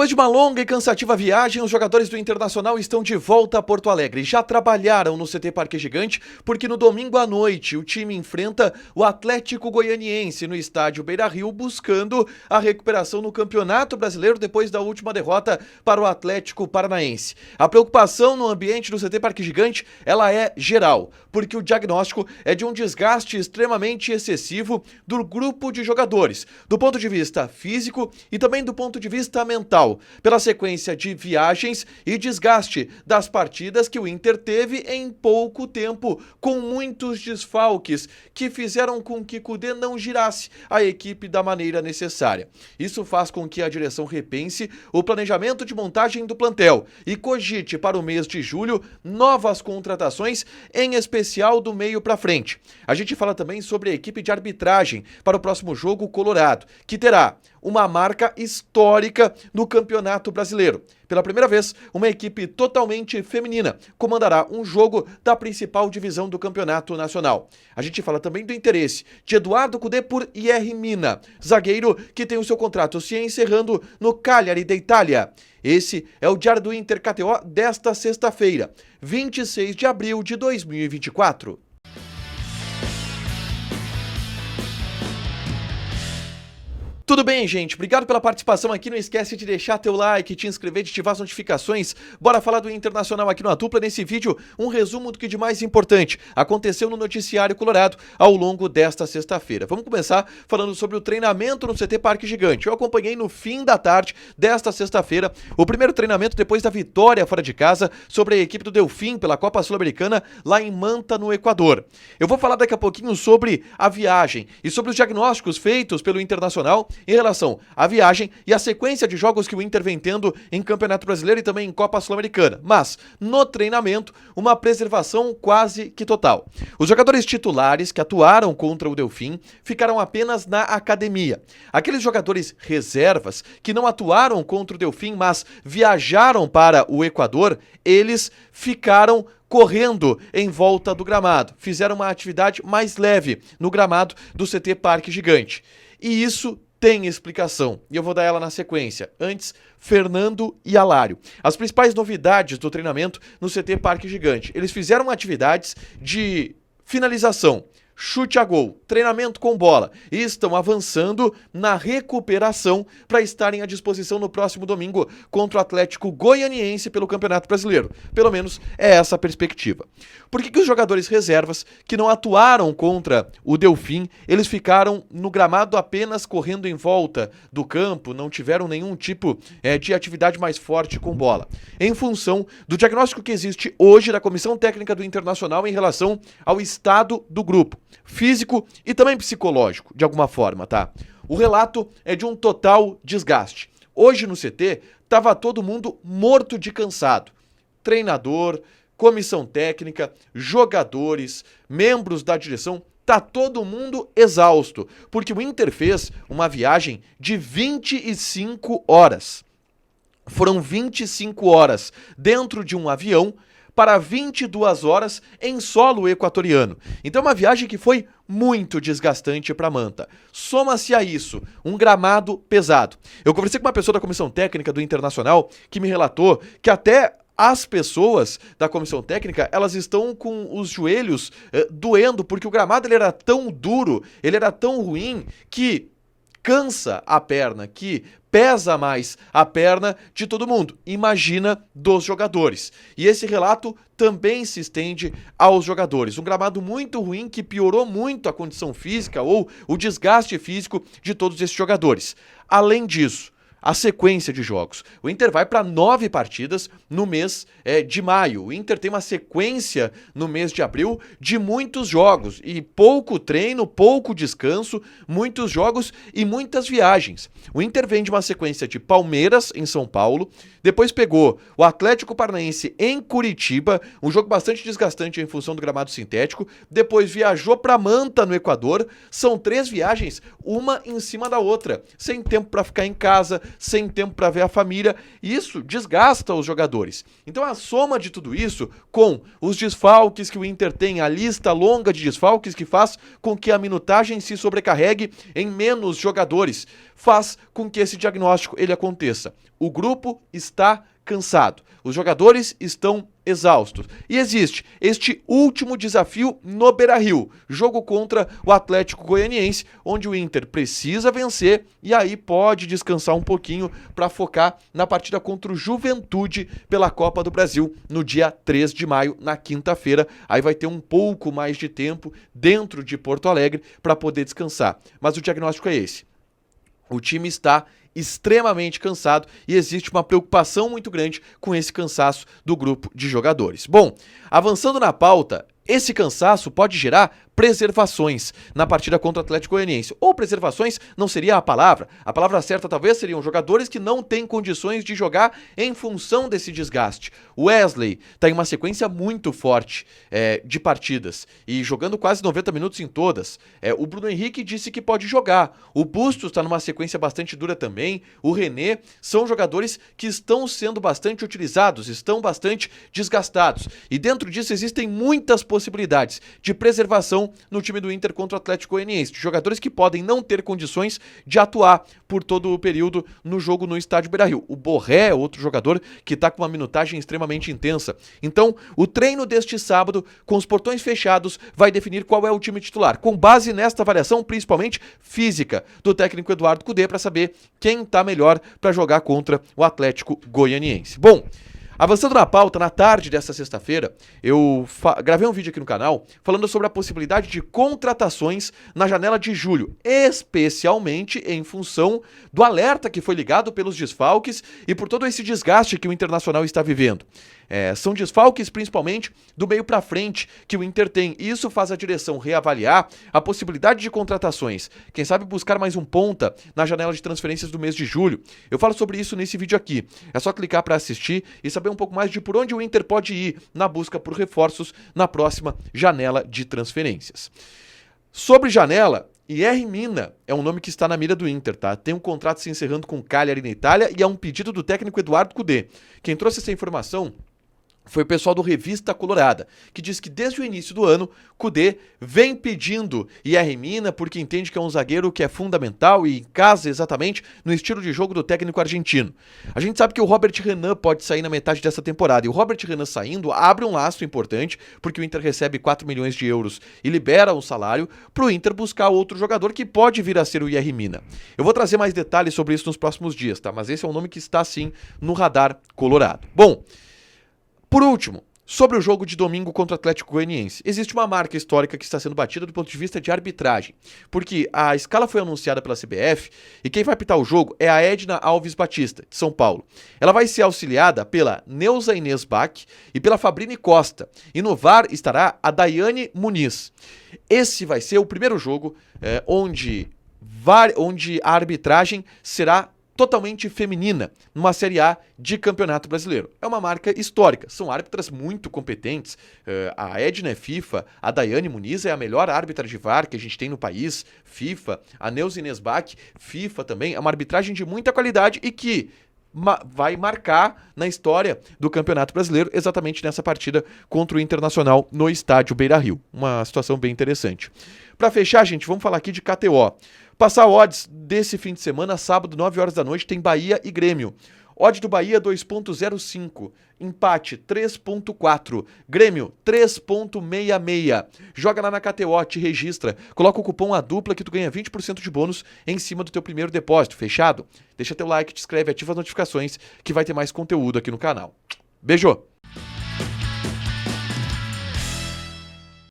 Depois de uma longa e cansativa viagem, os jogadores do Internacional estão de volta a Porto Alegre. Já trabalharam no CT Parque Gigante, porque no domingo à noite o time enfrenta o Atlético Goianiense no estádio Beira-Rio, buscando a recuperação no Campeonato Brasileiro depois da última derrota para o Atlético Paranaense. A preocupação no ambiente do CT Parque Gigante, ela é geral, porque o diagnóstico é de um desgaste extremamente excessivo do grupo de jogadores, do ponto de vista físico e também do ponto de vista mental, pela sequência de viagens e desgaste das partidas que o Inter teve em pouco tempo, com muitos desfalques que fizeram com que Kudê não girasse a equipe da maneira necessária. Isso faz com que a direção repense o planejamento de montagem do plantel e cogite para o mês de julho novas contratações, em especial do meio para frente. A gente fala também sobre a equipe de arbitragem para o próximo jogo Colorado, que terá uma marca histórica no Campeonato Brasileiro. Pela primeira vez, uma equipe totalmente feminina comandará um jogo da principal divisão do Campeonato Nacional. A gente fala também do interesse de Eduardo Kudê por Yerry Mina, zagueiro que tem o seu contrato se encerrando no Cagliari da Itália. Esse é o Diário do Inter KTO desta sexta-feira, 26 de abril de 2024. Tudo bem, gente? Obrigado pela participação aqui. Não esquece de deixar teu like, te inscrever, de ativar as notificações. Bora falar do Internacional aqui no A Dupla. Nesse vídeo, um resumo do que de mais importante aconteceu no noticiário colorado ao longo desta sexta-feira. Vamos começar falando sobre o treinamento no CT Parque Gigante. Eu acompanhei no fim da tarde desta sexta-feira o primeiro treinamento depois da vitória fora de casa sobre a equipe do Delfim pela Copa Sul-Americana lá em Manta, no Equador. Eu vou falar daqui a pouquinho sobre a viagem e sobre os diagnósticos feitos pelo Internacional em relação à viagem e a sequência de jogos que o Inter vem tendo em Campeonato Brasileiro e também em Copa Sul-Americana. Mas, no treinamento, uma preservação quase que total. Os jogadores titulares que atuaram contra o Delfim ficaram apenas na academia. Aqueles jogadores reservas que não atuaram contra o Delfim, mas viajaram para o Equador, eles ficaram correndo em volta do gramado. Fizeram uma atividade mais leve no gramado do CT Parque Gigante. E isso tem explicação, e eu vou dar ela na sequência. Antes, Fernando e Alário. As principais novidades do treinamento no CT Parque Gigante. Eles fizeram atividades de finalização, chute a gol, treinamento com bola e estão avançando na recuperação para estarem à disposição no próximo domingo contra o Atlético Goianiense pelo Campeonato Brasileiro. Pelo menos é essa a perspectiva. Por que os jogadores reservas que não atuaram contra o Delfim, eles ficaram no gramado apenas correndo em volta do campo, não tiveram nenhum tipo de atividade mais forte com bola? Em função do diagnóstico que existe hoje da Comissão Técnica do Internacional em relação ao estado do grupo, físico e também psicológico, de alguma forma, tá? O relato é de um total desgaste. Hoje no CT, tava todo mundo morto de cansado. Treinador, comissão técnica, jogadores, membros da direção, tá todo mundo exausto, porque o Inter fez uma viagem de 25 horas. Foram 25 horas dentro de um avião para 22 horas em solo equatoriano. Então é uma viagem que foi muito desgastante para Manta. Soma-se a isso um gramado pesado. Eu conversei com uma pessoa da comissão técnica do Internacional que me relatou que até as pessoas da comissão técnica, elas estão com os joelhos doendo, porque o gramado ele era tão duro, ele era tão ruim, que cansa a perna, que pesa mais a perna de todo mundo. Imagina dos jogadores. E esse relato também se estende aos jogadores. Um gramado muito ruim que piorou muito a condição física ou o desgaste físico de todos esses jogadores. Além disso, a sequência de jogos. O Inter vai para 9 partidas no mês de maio. O Inter tem uma sequência no mês de abril de muitos jogos e pouco treino, pouco descanso, muitos jogos e muitas viagens. O Inter vem de uma sequência de Palmeiras em São Paulo, depois pegou o Atlético Paranaense em Curitiba, um jogo bastante desgastante em função do gramado sintético, depois viajou para Manta, no Equador. São 3 viagens, uma em cima da outra, sem tempo para ficar em casa, sem tempo para ver a família, e isso desgasta os jogadores. Então a soma de tudo isso, com os desfalques que o Inter tem, a lista longa de desfalques que faz com que a minutagem se sobrecarregue em menos jogadores, faz com que esse diagnóstico ele aconteça. O grupo está cansado, os jogadores estão exaustos. E existe este último desafio no Beira-Rio, jogo contra o Atlético Goianiense, onde o Inter precisa vencer e aí pode descansar um pouquinho para focar na partida contra o Juventude pela Copa do Brasil no dia 3 de maio, na quinta-feira. Aí vai ter um pouco mais de tempo dentro de Porto Alegre para poder descansar. Mas o diagnóstico é esse. O time está extremamente cansado e existe uma preocupação muito grande com esse cansaço do grupo de jogadores. Bom, avançando na pauta, esse cansaço pode gerar preservações na partida contra o Atlético Goianiense. Ou preservações não seria a palavra certa talvez seriam jogadores que não têm condições de jogar em função desse desgaste. O Wesley está em uma sequência muito forte de partidas e jogando quase 90 minutos em todas. O Bruno Henrique disse que pode jogar. O Bustos está numa sequência bastante dura também. O René são jogadores que estão sendo bastante utilizados, estão bastante desgastados. E dentro disso existem muitas possibilidades de preservação no time do Inter contra o Atlético Goianiense, de jogadores que podem não ter condições de atuar por todo o período no jogo no estádio Beira-Rio. O Borré é outro jogador que está com uma minutagem extremamente intensa. Então, o treino deste sábado, com os portões fechados, vai definir qual é o time titular, com base nesta avaliação, principalmente física, do técnico Eduardo Cudê, para saber quem está melhor para jogar contra o Atlético Goianiense. Bom, avançando na pauta, na tarde dessa sexta-feira, eu gravei um vídeo aqui no canal falando sobre a possibilidade de contratações na janela de julho, especialmente em função do alerta que foi ligado pelos desfalques e por todo esse desgaste que o Internacional está vivendo. São desfalques principalmente do meio para frente que o Inter tem. E isso faz a direção reavaliar a possibilidade de contratações. Quem sabe buscar mais um ponta na janela de transferências do mês de julho. Eu falo sobre isso nesse vídeo aqui. É só clicar para assistir e saber um pouco mais de por onde o Inter pode ir na busca por reforços na próxima janela de transferências. Sobre janela, IR Mina é um nome que está na mira do Inter, tá? Tem um contrato se encerrando com o Cagliari na Itália e é um pedido do técnico Eduardo Cudê. Quem trouxe essa informação foi o pessoal do Revista Colorada, que diz que desde o início do ano, Cudê vem pedindo IR Mina porque entende que é um zagueiro que é fundamental e casa exatamente no estilo de jogo do técnico argentino. A gente sabe que o Robert Renan pode sair na metade dessa temporada, e o Robert Renan saindo abre um laço importante, porque o Inter recebe 4 milhões de euros e libera o salário para o Inter buscar outro jogador que pode vir a ser o IR Mina. Eu vou trazer mais detalhes sobre isso nos próximos dias, tá? Mas esse é um nome que está sim no radar colorado. Bom, por último, sobre o jogo de domingo contra o Atlético Goianiense, existe uma marca histórica que está sendo batida do ponto de vista de arbitragem, porque a escala foi anunciada pela CBF e quem vai apitar o jogo é a Edna Alves Batista, de São Paulo. Ela vai ser auxiliada pela Neuza Inês Bach e pela Fabrine Costa, e no VAR estará a Daiane Muniz. Esse vai ser o primeiro jogo onde a arbitragem será totalmente feminina numa Série A de Campeonato Brasileiro. É uma marca histórica, são árbitras muito competentes. A Edna é FIFA, a Daiane Muniz é a melhor árbitra de VAR que a gente tem no país, FIFA, a Neuza Inês Bach, FIFA também, é uma arbitragem de muita qualidade e que vai marcar na história do Campeonato Brasileiro exatamente nessa partida contra o Internacional no estádio Beira-Rio. Uma situação bem interessante. Para fechar, gente, vamos falar aqui de KTO. Passar odds desse fim de semana, sábado, 9 horas da noite, tem Bahia e Grêmio. Odd do Bahia 2.05, empate 3.4, Grêmio 3.66. Joga lá na KTO, te registra, coloca o cupom A Dupla que tu ganha 20% de bônus em cima do teu primeiro depósito, fechado? Deixa teu like, te inscreve, ativa as notificações que vai ter mais conteúdo aqui no canal. Beijo!